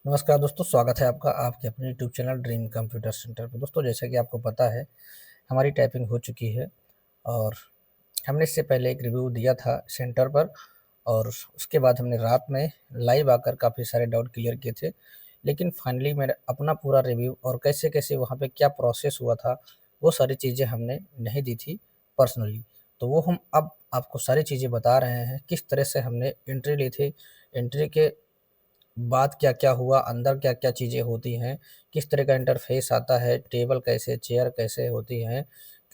नमस्कार दोस्तों, स्वागत है आपका आपके अपने YouTube channel dream computer centre पे। दोस्तों, जैसा कि आपको पता है, हमारी टाइपिंग हो चुकी है और हमने इससे पहले एक रिव्यू दिया था सेंटर पर। और उसके बाद हमने रात में लाइव आकर काफ़ी सारे डाउट क्लियर किए थे। लेकिन फाइनली मैंने अपना पूरा रिव्यू और कैसे-कैसे वहाँ पे क्या प्रोसेस हुआ था, वो सारी चीज़ें हमने नहीं दी थी पर्सनली। तो वो हम अब आपको सारी चीज़ें बता रहे हैं, किस तरह से हमने एंट्री ली थी, एंट्री के बाद क्या-क्या हुआ, अंदर क्या-क्या चीज़ें होती हैं, किस तरह का इंटरफ़ेस आता है, टेबल कैसे, चेयर कैसे होती हैं,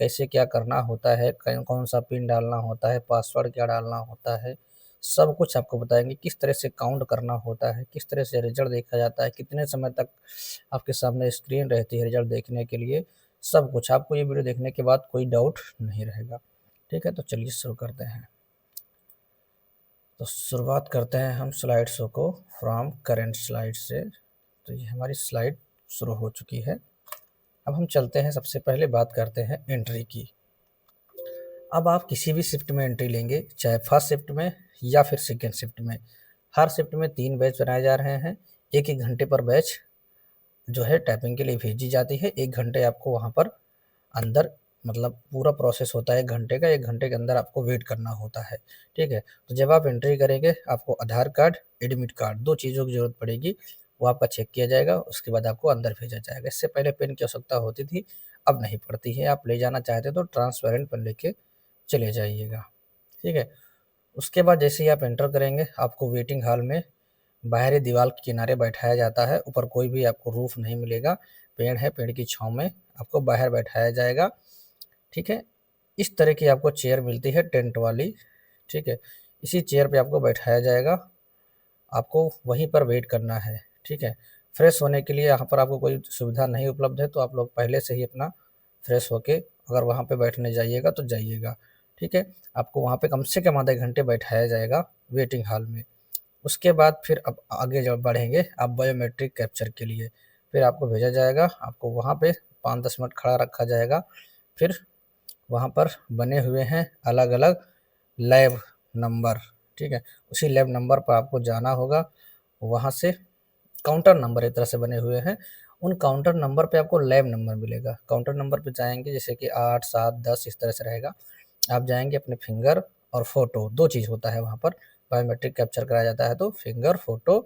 कैसे क्या करना होता है, कौन कौन-सा पिन डालना होता है, पासवर्ड क्या डालना होता है, सब कुछ आपको बताएँगे। किस तरह से काउंट करना होता है, किस तरह से रिज़ल्ट देखा जाता है, कितने समय तक आपके सामने स्क्रीन रहती है रिज़ल्ट देखने के लिए, सब कुछ। आपको ये वीडियो देखने के बाद कोई डाउट नहीं रहेगा। ठीक है? तो चलिए शुरू करते हैं। तो शुरुआत करते हैं हम स्लाइड शो को फ्रॉम करेंट स्लाइड से। तो ये हमारी स्लाइड शुरू हो चुकी है। अब हम चलते हैं, सबसे पहले बात करते हैं एंट्री की। अब आप किसी भी शिफ्ट में एंट्री लेंगे, चाहे फर्स्ट शिफ्ट में या फिर सेकेंड शिफ्ट में। हर शिफ्ट में 3 बैच बनाए जा रहे हैं। 1-1 घंटे पर बैच जो है टाइपिंग के लिए भेजी जाती है। 1 घंटे आपको वहाँ पर अंदर मतलब पूरा प्रोसेस होता है 1 घंटे का। 1 घंटे के अंदर आपको वेट करना होता है, ठीक है? तो जब आप एंट्री करेंगे, आपको आधार कार्ड, एडमिट कार्ड 2 चीज़ों की ज़रूरत पड़ेगी। वो आपका चेक किया जाएगा, उसके बाद आपको अंदर भेजा जाएगा। इससे पहले पेन की आवश्यकता होती थी, अब नहीं पड़ती है। आप ले जाना चाहते तो ट्रांसपेरेंट पेन लेके चले जाइएगा, ठीक है? उसके बाद जैसे ही आप एंटर करेंगे, आपको वेटिंग हॉल में बाहरी दीवार के किनारे बैठाया जाता है। ऊपर कोई भी आपको रूफ नहीं मिलेगा। पेड़ है, पेड़ की छाँव में आपको बाहर बैठाया जाएगा, ठीक है? इस तरह की आपको चेयर मिलती है टेंट वाली, ठीक है? इसी चेयर पे आपको बैठाया जाएगा, आपको वहीं पर वेट करना है, ठीक है? फ्रेश होने के लिए यहाँ पर आपको कोई सुविधा नहीं उपलब्ध है, तो आप लोग पहले से ही अपना फ्रेश होके अगर वहाँ पे बैठने जाइएगा तो जाइएगा, ठीक है? आपको वहाँ पे कम से कम आधे घंटे बैठाया जाएगा वेटिंग हॉल में। उसके बाद फिर अब आगे जब बढ़ेंगे आप बायोमेट्रिक कैप्चर के लिए, फिर आपको भेजा जाएगा, आपको वहाँ पे 5-10 मिनट खड़ा रखा जाएगा। फिर वहाँ पर बने हुए हैं अलग-अलग लैब नंबर, ठीक है? उसी लैब नंबर पर आपको जाना होगा। वहाँ से काउंटर नंबर एक तरह से बने हुए हैं, उन काउंटर नंबर पे आपको लैब नंबर मिलेगा। काउंटर नंबर पे जाएँगे जैसे कि 8, 7, 10 इस तरह से रहेगा। आप जाएँगे अपने फिंगर और फ़ोटो 2 चीज़ होता है वहाँ पर, बायोमेट्रिक कैप्चर कराया जाता है तो फिंगर, फ़ोटो।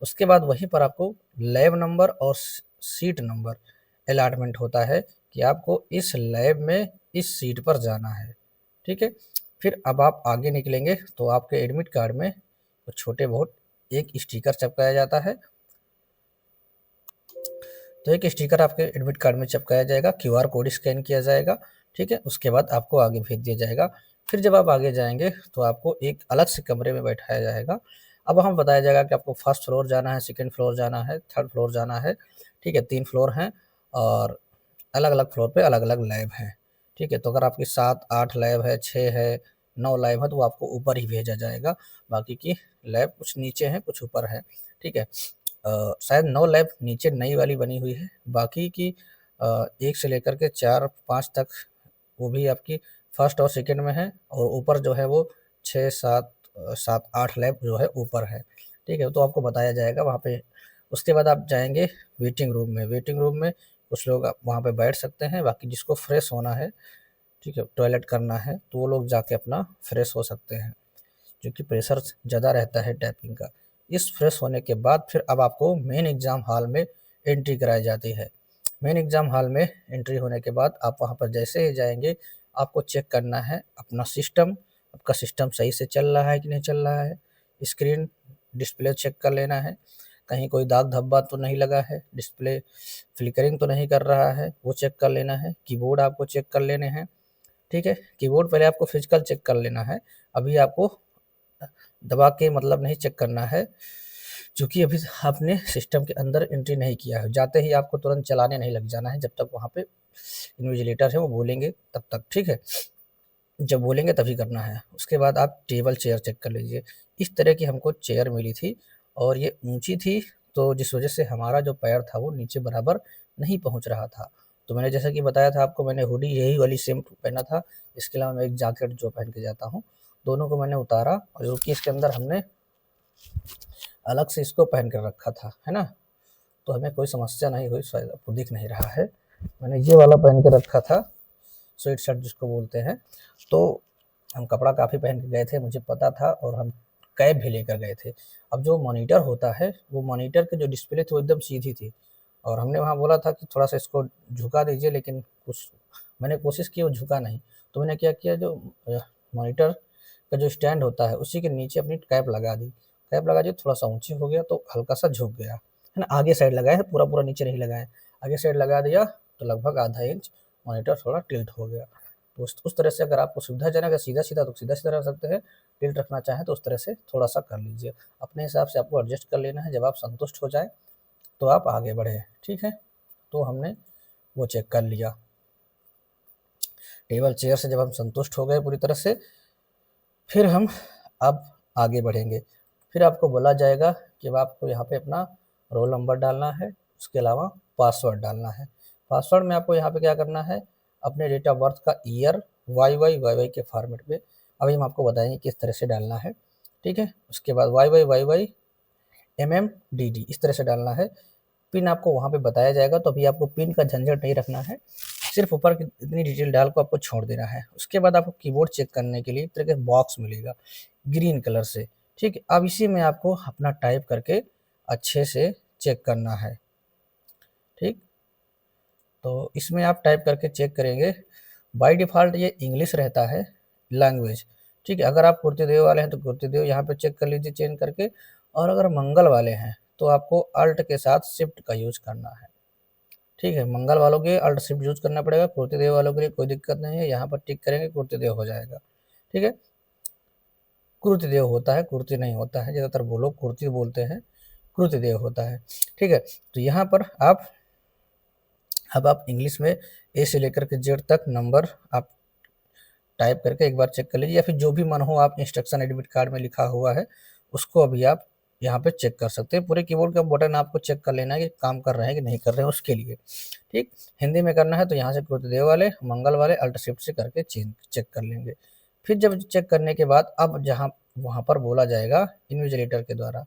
उसके बाद वहीं पर आपको लैब नंबर और सीट नंबर अलॉटमेंट होता है कि आपको इस लैब में इस सीट पर जाना है, ठीक है? फिर अब आप आगे निकलेंगे तो आपके एडमिट कार्ड में कुछ छोटे बहुत एक स्टिकर चिपकाया जाता है। तो एक स्टिकर आपके एडमिट कार्ड में चिपकाया जाएगा, क्यूआर कोड स्कैन किया जाएगा, ठीक है? उसके बाद आपको आगे भेज दिया जाएगा। फिर जब आप आगे जाएँगे तो आपको एक अलग से कमरे में बैठाया जाएगा। अब वहाँ बताया जाएगा कि आपको फर्स्ट फ्लोर जाना है, सेकंड फ्लोर जाना है, थर्ड फ्लोर जाना है, ठीक है? 3 फ्लोर हैं और अलग-अलग फ्लोर पे अलग-अलग लैब हैं, ठीक है? तो अगर आपकी 7, 8 लैब है, 6 है, 9 लैब है तो वो आपको ऊपर ही भेजा जाएगा। बाकी की लैब कुछ नीचे हैं, कुछ ऊपर हैं, ठीक है? शायद 9 लैब नीचे नई वाली बनी हुई है, बाकी की 1 से लेकर के 4-5 तक वो भी आपकी फर्स्ट और सेकंड में है और ऊपर जो है वो 6-7 7-8 लैब जो है ऊपर है, ठीक है? तो आपको बताया जाएगा वहाँ पे। उसके बाद आप जाएँगे वेटिंग रूम में, वेटिंग रूम में कुछ लोग आप वहाँ पे बैठ सकते हैं, बाकी जिसको फ्रेश होना है, ठीक है? टॉयलेट करना है, तो वो लोग जाके अपना फ्रेश हो सकते हैं। क्योंकि प्रेशर ज़्यादा रहता है टाइपिंग का। इस फ्रेश होने के बाद फिर अब आपको मेन एग्ज़ाम हॉल में एंट्री कराई जाती है। मेन एग्ज़ाम हॉल में एंट्री होने के बाद आप वहाँ पर जैसे ही जाएँगे, आपको चेक करना है अपना सिस्टम, आपका सिस्टम सही से चल रहा है कि नहीं चल रहा है। स्क्रीन डिस्प्ले चेक कर लेना है, कहीं कोई दाग धब्बा तो नहीं लगा है, डिस्प्ले फ्लिकरिंग तो नहीं कर रहा है, वो चेक कर लेना है। कीबोर्ड आपको चेक कर लेने हैं, ठीक है? कीबोर्ड पहले आपको फिज़िकल चेक कर लेना है, अभी आपको दबा के मतलब नहीं चेक करना है, क्योंकि अभी आपने सिस्टम के अंदर एंट्री नहीं किया है। जाते ही आपको तुरंत चलाने नहीं लग जाना है, जब तक वहाँ पे इन्विजिलेटर है वो बोलेंगे तब तक, ठीक है? जब बोलेंगे तभी करना है। उसके बाद आप टेबल चेयर चेक कर लीजिए। इस तरह की हमको चेयर मिली थी और ये ऊँची थी, तो जिस वज़ह से हमारा जो पैर था वो नीचे बराबर नहीं पहुँच रहा था। तो मैंने जैसा कि बताया था आपको, मैंने हुडी यही वाली सेम पहना था, इसके अलावा मैं एक जैकेट जो पहन के जाता हूँ, दोनों को मैंने उतारा और जो कि इसके अंदर हमने अलग से इसको पहन कर रखा था, है ना? तो हमें कोई समस्या नहीं हुई। शायद आपको दिख नहीं रहा है, मैंने ये वाला पहन के रखा था, स्वेट शर्ट जिसको बोलते हैं। तो हम कपड़ा काफ़ी पहन के गए थे, मुझे पता था, और हम कैप भी लेकर गए थे। अब जो मॉनिटर होता है, वो मॉनिटर की जो डिस्प्ले थी वो एकदम सीधी थी, और हमने वहाँ बोला था कि थोड़ा सा इसको झुका दीजिए, लेकिन कुछ मैंने कोशिश की, वो झुका नहीं। तो मैंने क्या किया, जो मॉनिटर का जो स्टैंड होता है उसी के नीचे अपनी कैप लगा दी। कैप लगा दी, थोड़ा सा ऊंची हो गया तो हल्का सा झुक गया, है ना। आगे साइड लगाया है, पूरा पूरा नीचे नहीं लगाए, आगे साइड लगा दिया तो लगभग आधा इंच मॉनिटर थोड़ा टिल्ट हो गया। तो उस तरह से अगर आपको सुविधाजनक है सीधा सीधा तो सीधा सीधा रख सकते हैं, टिल्ट रखना चाहें तो उस तरह से थोड़ा सा कर लीजिए। अपने हिसाब से आपको एडजस्ट कर लेना है, जब आप संतुष्ट हो जाए तो आप आगे बढ़े, ठीक है। तो हमने वो चेक कर लिया। टेबल चेयर से जब हम संतुष्ट हो गए पूरी तरह से, फिर हम अब आगे बढ़ेंगे। फिर आपको बोला जाएगा कि अब आपको यहाँ पे अपना रोल नंबर डालना है, उसके अलावा पासवर्ड डालना है। पासवर्ड में आपको यहाँ पे क्या करना है, अपने डेट ऑफ बर्थ का ईयर YY के फॉर्मेट में, अभी हम आपको बताएंगे किस तरह से डालना है, ठीक है। उसके बाद YY MMDD इस तरह से डालना है। पिन आपको वहाँ पे बताया जाएगा, तो अभी आपको पिन का झंझट नहीं रखना है, सिर्फ ऊपर की इतनी डिटेल डाल को आपको छोड़ देना है। उसके बाद आपको कीबोर्ड चेक करने के लिए एक तरह का बॉक्स मिलेगा ग्रीन कलर से, ठीक है। अब इसी में आपको अपना टाइप करके अच्छे से चेक करना है, ठीक। तो इसमें आप टाइप करके चेक करेंगे। बाय डिफ़ॉल्ट ये इंग्लिश रहता है लैंग्वेज, ठीक है। अगर आप कुर्तेदेव वाले हैं तो कुर्तेदेव यहाँ पे चेक कर लीजिए चेंज करके, और अगर मंगल वाले हैं तो आपको अल्ट के साथ शिफ्ट का यूज़ करना है, ठीक है। मंगल वालों के अल्ट शिफ्ट यूज़ करना पड़ेगा, कुर्तेदेव वालों के लिए कोई दिक्कत नहीं है, यहाँ पर टिक करेंगे कुर्तेदेव हो जाएगा, ठीक है। कुर्तेदेव होता है, कुर्ती नहीं होता है, ज़्यादातर वो लोग कुर्ती बोलते हैं, कुर्तेदेव होता है, ठीक है। तो यहाँ पर आप अब आप इंग्लिश में ए से लेकर के जेड तक नंबर आप टाइप करके एक बार चेक कर लीजिए, या फिर जो भी मन हो आप इंस्ट्रक्शन एडमिट कार्ड में लिखा हुआ है उसको अभी आप यहाँ पे चेक कर सकते हैं। पूरे कीबोर्ड का बटन आपको चेक कर लेना है कि काम कर रहे हैं कि नहीं कर रहे हैं उसके लिए, ठीक। हिंदी में करना है तो यहाँ से कुर्तदेव वाले मंगल वाले अल्ट शिफ्ट से करके चेक कर लेंगे। फिर जब चेक करने के बाद अब जहाँ वहाँ पर बोला जाएगा इन्विजिलेटर के द्वारा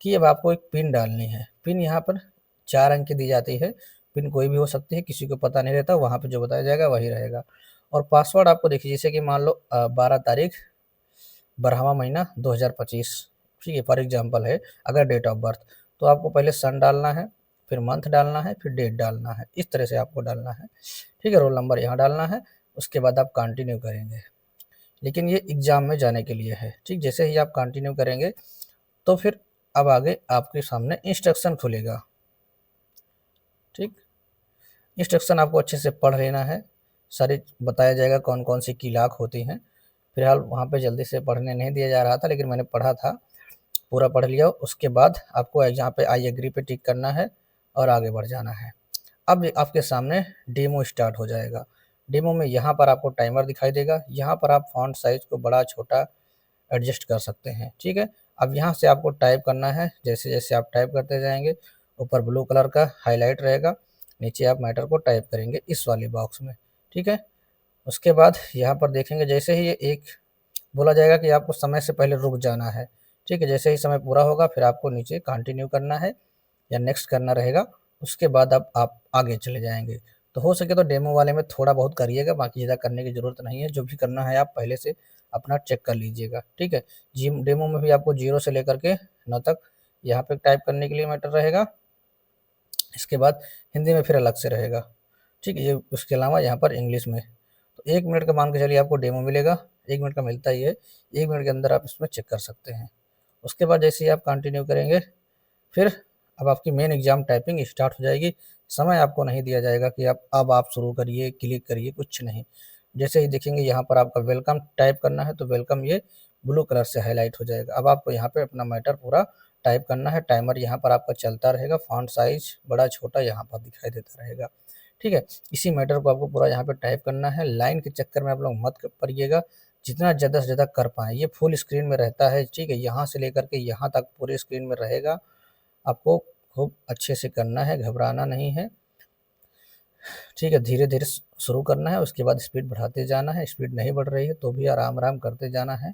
कि अब आपको एक पिन डालनी है। पिन यहाँ पर 4 अंक की दी जाती है, पिन कोई भी हो सकती है, किसी को पता नहीं रहता, वहाँ पे जो बताया जाएगा वही रहेगा। और पासवर्ड आपको देखिए, जैसे कि मान लो 12 तारीख 12वां महीना 2025, ठीक है, फॉर एग्जांपल है। अगर डेट ऑफ बर्थ तो आपको पहले सन डालना है, फिर मंथ डालना है, फिर डेट डालना है, इस तरह से आपको डालना है, ठीक है। रोल नंबर यहाँ डालना है, उसके बाद आप कंटिन्यू करेंगे, लेकिन ये एग्ज़ाम में जाने के लिए है, ठीक। जैसे ही आप कंटिन्यू करेंगे तो फिर अब आगे आपके सामने इंस्ट्रक्शन खुलेगा, ठीक। इंस्ट्रक्शन आपको अच्छे से पढ़ लेना है, सारी बताया जाएगा कौन कौन सी की लाख होती हैं। फिलहाल वहाँ पे जल्दी से पढ़ने नहीं दिया जा रहा था, लेकिन मैंने पढ़ा था, पूरा पढ़ लिया। उसके बाद आपको यहाँ पे आई एग्री पे टिक करना है और आगे बढ़ जाना है। अब आपके सामने डेमो स्टार्ट हो जाएगा। डेमो में यहाँ पर आपको टाइमर दिखाई देगा, यहाँ पर आप फॉन्ट साइज़ को बड़ा छोटा एडजस्ट कर सकते हैं, ठीक है। अब यहाँ से आपको टाइप करना है, जैसे जैसे आप टाइप करते जाएंगे ऊपर ब्लू कलर का हाईलाइट रहेगा, नीचे आप मैटर को टाइप करेंगे इस वाले बॉक्स में, ठीक है। उसके बाद यहाँ पर देखेंगे जैसे ही ये एक बोला जाएगा कि आपको समय से पहले रुक जाना है, ठीक है। जैसे ही समय पूरा होगा फिर आपको नीचे कंटिन्यू करना है या नेक्स्ट करना रहेगा, उसके बाद अब आप आगे चले जाएंगे। तो हो सके तो डेमो वाले में थोड़ा बहुत करिएगा, बाकी ज़्यादा करने की ज़रूरत नहीं है। जो भी करना है आप पहले से अपना चेक कर लीजिएगा, ठीक है। जी डेमो में भी आपको 0 से लेकर के 9 तक यहाँ पे टाइप करने के लिए मैटर रहेगा, इसके बाद हिंदी में फिर अलग से रहेगा, ठीक है। ये उसके अलावा यहाँ पर इंग्लिश में तो 1 मिनट का मान के चलिए आपको डेमो मिलेगा, 1 मिनट का मिलता ही है, 1 मिनट के अंदर आप इसमें चेक कर सकते हैं। उसके बाद जैसे ही आप कंटिन्यू करेंगे फिर अब आपकी मेन एग्ज़ाम टाइपिंग स्टार्ट हो जाएगी। समय आपको नहीं दिया जाएगा कि अब आप शुरू करिए, क्लिक करिए, कुछ नहीं। जैसे ही देखेंगे यहाँ पर आपका वेलकम टाइप करना है तो वेलकम ये ब्लू कलर से हाईलाइट हो जाएगा। अब आपको यहाँ पे अपना मैटर पूरा टाइप करना है, टाइमर यहाँ पर आपका चलता रहेगा, फॉन्ट साइज बड़ा छोटा यहाँ पर दिखाई देता रहेगा, ठीक है। इसी मैटर को आपको पूरा यहाँ पे टाइप करना है। लाइन के चक्कर में आप लोग मत पड़िएगा, जितना ज़्यादा से ज़्यादा कर पाएँ। ये फुल स्क्रीन में रहता है, ठीक है, यहाँ से लेकर के यहाँ तक पूरे स्क्रीन में रहेगा। आपको खूब अच्छे से करना है, घबराना नहीं है, ठीक है। धीरे-धीरे शुरू करना है, उसके बाद स्पीड बढ़ाते जाना है। स्पीड नहीं बढ़ रही है तो भी आराम-आराम करते जाना है।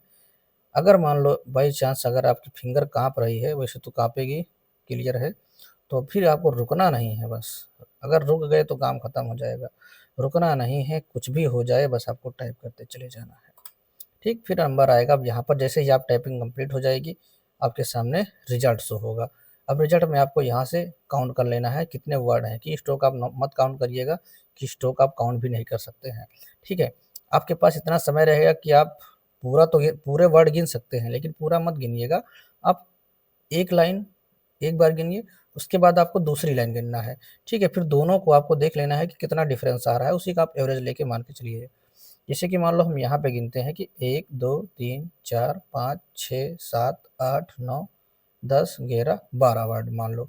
अगर मान लो बाई चांस अगर आपकी फिंगर काँप रही है, वैसे तो काँपेगी, क्लियर है, तो फिर आपको रुकना नहीं है बस। अगर रुक गए तो काम ख़त्म हो जाएगा। रुकना नहीं है, कुछ भी हो जाए बस आपको टाइप करते चले जाना है। ठीक, फिर नंबर आएगा। अब यहाँ पर जैसे ही आप टाइपिंग कंप्लीट हो जाएगी, आपके सामने रिजल्ट शो होगा। अब रिजल्ट में आपको यहाँ से काउंट कर लेना है कितने वर्ड हैं। की स्ट्रोक आप मत काउंट करिएगा, की स्ट्रोक आप काउंट भी नहीं कर सकते हैं। ठीक है, आपके पास इतना समय रहेगा कि आप पूरे वर्ड गिन सकते हैं, लेकिन पूरा मत गिनिएगा। आप एक लाइन एक बार गिनिए, उसके बाद आपको दूसरी लाइन गिनना है। ठीक है, फिर दोनों को आपको देख लेना है कि कितना डिफरेंस आ रहा है, उसी का आप एवरेज लेके मान के चलिए। जैसे कि मान लो हम यहाँ पे गिनते हैं कि 1 2 3 4 5 6 7 8 9 10 11 12 वर्ड मान लो।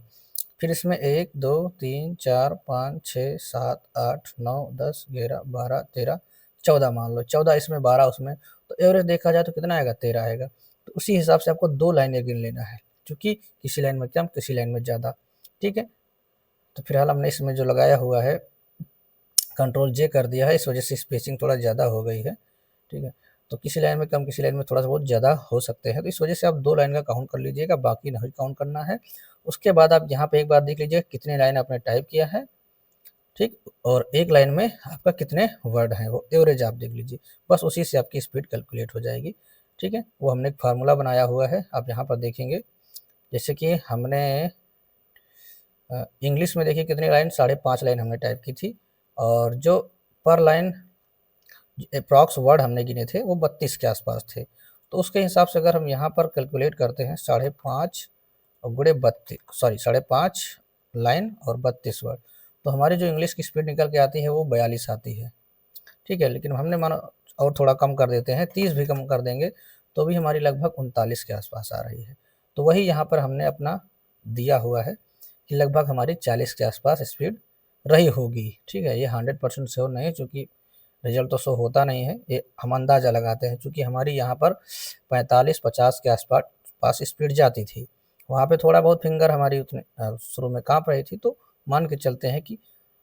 फिर इसमें 1 2 3 4 5 6 7 8 9 10 11 12 13 14 मान लो। 14 इसमें 12 उसमें, तो एवरेज देखा जाए तो कितना आएगा? 13 आएगा। तो उसी हिसाब से आपको 2 लाइनें गिन लेना है, क्योंकि किसी लाइन में कम किसी लाइन में ज़्यादा। ठीक है, तो फिलहाल हमने इसमें जो लगाया हुआ है कंट्रोल जे कर दिया है, इस वजह से स्पेसिंग थोड़ा ज़्यादा हो गई है। ठीक है, तो किसी लाइन में कम किसी लाइन में थोड़ा सा बहुत ज़्यादा हो सकते हैं, तो इस वजह से आप 2 लाइन का काउंट कर लीजिएगा, बाकी नहीं काउंट करना है। उसके बाद आप यहाँ पे एक बार देख लीजिए कितने लाइन आपने टाइप किया है। ठीक, और एक लाइन में आपका कितने वर्ड हैं, वो एवरेज आप देख लीजिए। बस उसी से आपकी स्पीड कैलकुलेट हो जाएगी। ठीक है, वो हमने एक फार्मूला बनाया हुआ है, आप यहाँ पर देखेंगे। जैसे कि हमने इंग्लिश में देखिए कितनी लाइन, 5.5 लाइन हमने टाइप की थी, और जो पर लाइन अप्रॉक्स वर्ड हमने गिने थे वो 32 के आसपास थे। तो उसके हिसाब से अगर हम यहाँ पर कैलकुलेट करते हैं 5.5 और गुणे 32, सॉरी 5.5 लाइन और 32 वर्ड, तो हमारी जो इंग्लिश की स्पीड निकल के आती है वो 42 आती है। ठीक है, लेकिन हमने मानो और थोड़ा कम कर देते हैं, 30 भी कम कर देंगे तो भी हमारी लगभग 39 के आसपास आ रही है। तो वही यहाँ पर हमने अपना दिया हुआ है कि लगभग हमारी 40 के आसपास स्पीड रही होगी। ठीक है, ये 100% श्योर नहीं है, चूँकि रिजल्ट तो शो होता नहीं है, ये हम अंदाज़ा लगाते हैं, क्योंकि हमारी यहाँ पर 45-50 के आसपास पास स्पीड जाती थी। वहाँ पे थोड़ा बहुत फिंगर हमारी उतने शुरू में काँप रही थी, तो मान के चलते हैं कि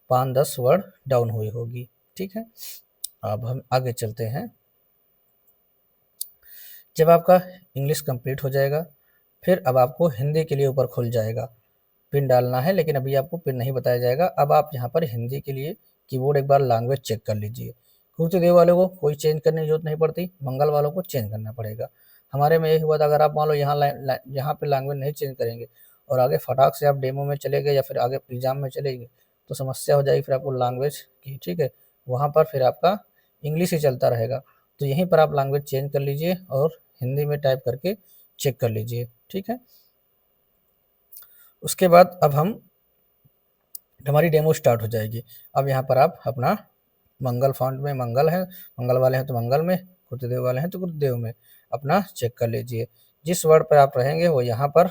5-10 वर्ड डाउन हुई होगी। ठीक है, अब हम आगे चलते हैं। जब आपका इंग्लिश कंप्लीट हो जाएगा, फिर अब आपको हिंदी के लिए ऊपर खुल जाएगा। पिन डालना है, लेकिन अभी आपको पिन नहीं बताया जाएगा। अब आप यहाँ पर हिंदी के लिए कीबोर्ड एक बार लैंग्वेज चेक कर लीजिए। कुर्तेदेव वालों को कोई चेंज करने की जरूरत नहीं पड़ती, मंगल वालों को चेंज करना पड़ेगा। हमारे में यही हुआ था, अगर आप मान लो यहाँ पे लैंग्वेज नहीं चेंज करेंगे और आगे फटाक से आप डेमो में चले गए या फिर आगे एग्जाम में चले गए, तो समस्या हो जाएगी फिर आपको लैंग्वेज की। ठीक है, वहाँ पर फिर आपका इंग्लिश ही चलता रहेगा। तो यहीं पर आप लैंग्वेज चेंज कर लीजिए और हिंदी में टाइप करके चेक कर लीजिए। ठीक है, उसके बाद अब हमारी डेमो स्टार्ट हो जाएगी। अब यहाँ पर आप अपना मंगल फॉन्ट में, मंगल है, मंगल वाले हैं तो मंगल में, कुरुदेव वाले हैं तो कुरुदेव में अपना चेक कर लीजिए। जिस वर्ड पर आप रहेंगे वो यहाँ पर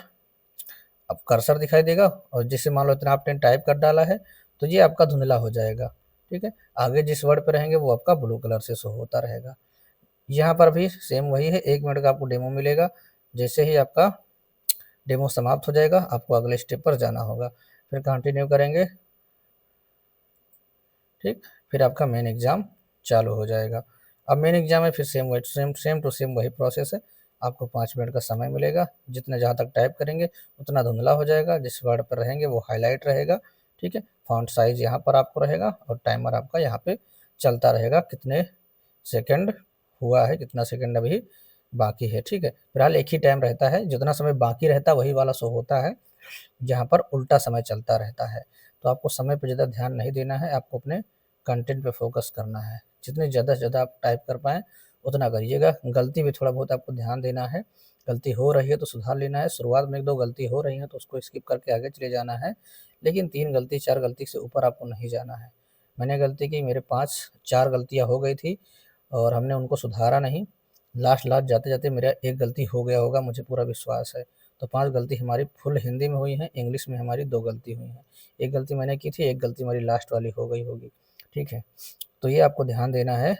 अब कर्सर दिखाई देगा, और जैसे मान लो इतना आपने टाइप कर डाला है तो ये आपका धुंधला हो जाएगा। ठीक है, आगे जिस वर्ड पर रहेंगे वो आपका ब्लू कलर से शो होता रहेगा। यहाँ पर भी सेम वही है, 1 मिनट का आपको डेमो मिलेगा। जैसे ही आपका डेमो समाप्त हो जाएगा, आपको अगले स्टेप पर जाना होगा, फिर कंटिन्यू करेंगे। ठीक, फिर आपका मेन एग्ज़ाम चालू हो जाएगा। अब मेन एग्ज़ाम में फिर सेम टू सेम वही प्रोसेस है। आपको 5 मिनट का समय मिलेगा, जितने जहाँ तक टाइप करेंगे उतना धुंधला हो जाएगा, जिस वर्ड पर रहेंगे वो हाईलाइट रहेगा। ठीक है, फ़ॉन्ट साइज़ यहाँ पर आपको रहेगा और टाइमर आपका यहाँ पे चलता रहेगा, कितने सेकंड हुआ है, कितना सेकंड अभी बाकी है। ठीक है, फिलहाल एक ही टाइम रहता है, जितना समय बाकी रहता है वही वाला शो होता है, जहाँ पर उल्टा समय चलता रहता है। तो आपको समय पे ज़्यादा ध्यान नहीं देना है, आपको अपने कंटेंट पे फ़ोकस करना है। जितने ज़्यादा से ज़्यादा आप टाइप कर पाएँ उतना करिएगा। गलती भी थोड़ा बहुत आपको ध्यान देना है, गलती हो रही है तो सुधार लेना है। शुरुआत में 1-2 गलती हो रही हैं तो उसको स्किप करके आगे चले जाना है, लेकिन 3 गलती 4 गलती से ऊपर आपको नहीं जाना है। मैंने गलती की, मेरे 4 गलतियाँ हो गई थी और हमने उनको सुधारा नहीं। लास्ट जाते-जाते मेरा 1 गलती हो गया होगा, मुझे पूरा विश्वास है। तो 5 गलती हमारी फुल हिंदी में हुई हैं, इंग्लिश में हमारी 2 गलती हुई हैं। 1 गलती मैंने की थी, 1 गलती हमारी लास्ट वाली हो गई होगी। ठीक है, तो ये आपको ध्यान देना है।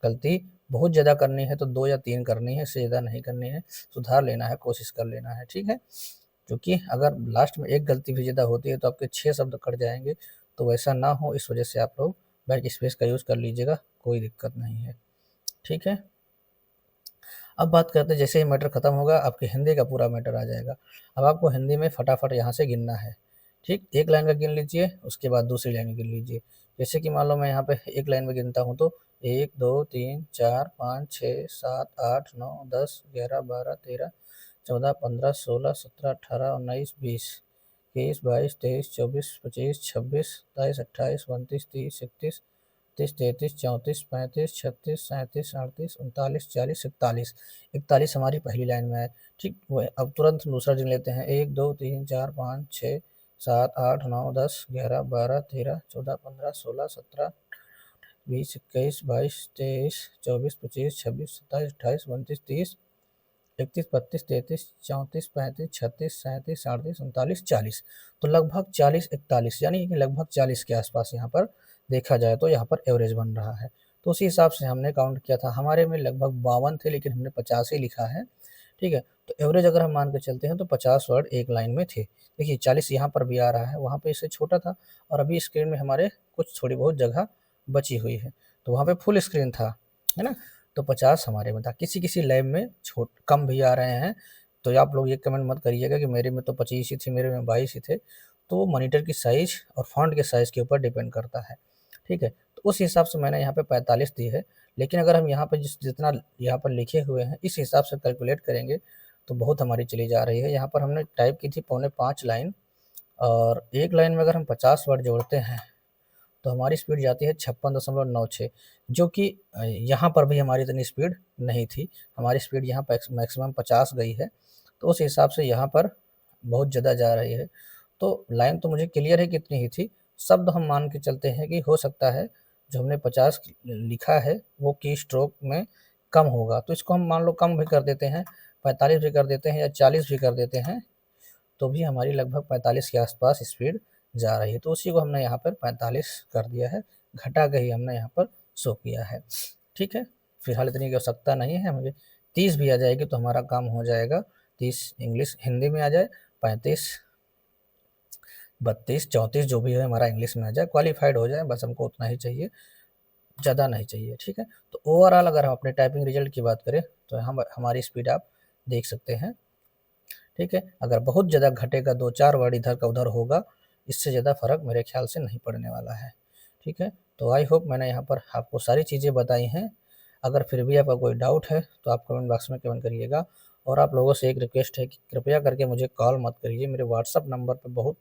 गलती बहुत ज़्यादा करनी है तो 2 या 3 करनी है, इससे ज़्यादा नहीं करनी है। सुधार लेना है, कोशिश कर लेना है। ठीक है, क्योंकि अगर लास्ट में 1 गलती भी ज़्यादा होती है तो आपके 6 शब्द कट जाएँगे, तो वैसा ना हो इस वजह से आप लोग बैक स्पेस का यूज़ कर लीजिएगा, कोई दिक्कत नहीं है। ठीक है, अब बात करते हैं, जैसे ही मैटर खत्म होगा आपके हिंदी का पूरा मैटर आ जाएगा। अब आपको हिंदी में फटाफट यहाँ से गिनना है। ठीक, एक लाइन का गिन लीजिए, उसके बाद दूसरी लाइन गिन लीजिए। जैसे कि मान लो मैं यहाँ पे एक लाइन में गिनता हूँ तो 1 2 3 4 5 6 7 8 9 10 11 12 13 14 15 16 17 18 19 20 21 22 23 24 25 26 27 28 29 30 31 32 33 34 35 36 37 38 39 40 41 41 हमारी पहली लाइन में है। ठीक, वो अब तुरंत दूसरा गिन लेते हैं। 1 2 3 4 5 6 7 8 9 10 11 12 13 14 15 16 17 20 21 22 23 24 25 26 27 28 29 30 31 32 33 34 35 36 37 38 39 40। तो लगभग 40 41 यानी कि लगभग 40 के आसपास यहाँ पर देखा जाए तो यहाँ पर एवरेज बन रहा है। तो उसी हिसाब से हमने काउंट किया था। हमारे में लगभग 52 थे लेकिन हमने 50 ही लिखा है। ठीक है, तो एवरेज अगर हम मान के चलते हैं तो 50 वर्ड एक लाइन में थे। देखिए 40 यहाँ पर भी आ रहा है, वहाँ पे इससे छोटा था और अभी स्क्रीन में हमारे कुछ थोड़ी बहुत जगह बची हुई है, तो वहाँ पे फुल स्क्रीन था, है ना। तो 50 हमारे में था। किसी किसी लैब में छोट कम भी आ रहे हैं, तो आप लोग ये कमेंट मत करिएगा कि मेरे में तो 25 ही थे, मेरे में 22 ही थे। तो वो मॉनिटर की साइज़ और फ़ॉन्ट के साइज़ के ऊपर डिपेंड करता है। ठीक है, तो उस हिसाब से मैंने यहाँ पे 45 दी है। लेकिन अगर हम यहाँ पे जितना यहाँ पर लिखे हुए हैं इस हिसाब से कैलकुलेट करेंगे तो बहुत हमारी चली जा रही है। यहाँ पर हमने टाइप की थी 4.25 लाइन, और एक लाइन में अगर हम 50 वर्ड जोड़ते हैं तो हमारी स्पीड जाती है 56.96, जो कि यहाँ पर भी हमारी इतनी स्पीड नहीं थी। हमारी स्पीड यहाँ पर मैक्सिमम 50 गई है, तो उस हिसाब से यहाँ पर बहुत ज़्यादा जा रही है। तो लाइन तो मुझे क्लियर है कितनी ही थी, शब्द हम मान के चलते हैं कि हो सकता है जो हमने 50 लिखा है वो की स्ट्रोक में कम होगा, तो इसको हम मान लो कम भी कर देते हैं, 45 भी कर देते हैं या 40 भी कर देते हैं, तो भी हमारी लगभग 45 के आसपास स्पीड जा रही है। तो उसी को हमने यहाँ पर 45 कर दिया है, घटा के ही हमने यहाँ पर शो किया है। ठीक है, फिलहाल इतनी की आवश्यकता नहीं है मुझे। 30 भी आ जाएगी तो हमारा काम हो जाएगा। 30 इंग्लिश हिंदी में आ जाए, 35 32 34 जो भी है हमारा इंग्लिश में आ जाए, क्वालिफाइड हो जाए, बस हमको उतना ही चाहिए, ज़्यादा नहीं चाहिए। ठीक है, तो ओवरऑल अगर हम अपने टाइपिंग रिजल्ट की बात करें तो हम हमारी स्पीड आप देख सकते हैं। ठीक है, अगर बहुत ज़्यादा घटेगा, 2-4 वर्ड इधर का उधर होगा, इससे ज़्यादा फ़र्क मेरे ख्याल से नहीं पड़ने वाला है। ठीक है, तो आई होप मैंने यहाँ पर आपको सारी चीज़ें बताई हैं। अगर फिर भी आपका कोई डाउट है तो आप कमेंट बॉक्स में कमेंट करिएगा, और आप लोगों से एक रिक्वेस्ट है कि कृपया करके मुझे कॉल मत करिए। मेरे व्हाट्सअप नंबर पे बहुत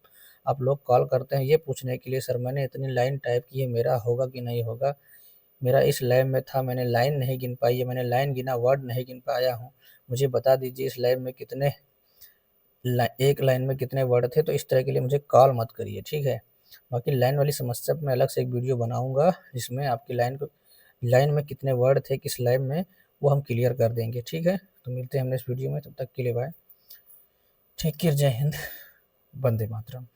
आप लोग कॉल करते हैं ये पूछने के लिए, सर मैंने इतनी लाइन टाइप की है, मेरा होगा कि नहीं होगा, मेरा इस लैब में था, मैंने लाइन नहीं गिन पाई है, मैंने लाइन गिना वर्ड नहीं गिन पाया हूँ, मुझे बता दीजिए इस लैब में कितने एक लाइन में कितने वर्ड थे। तो इस तरह के लिए मुझे कॉल मत करिए, ठीक है। बाकी लाइन वाली समस्या पे मैं अलग से एक वीडियो बनाऊंगा जिसमें आपकी लाइन में कितने वर्ड थे किस लाइन में, वो हम क्लियर कर देंगे। ठीक है, तो मिलते हैं हम इस वीडियो में, तब तक के लिए बाय, टेक केयर, जय हिंद, वंदे मातरम।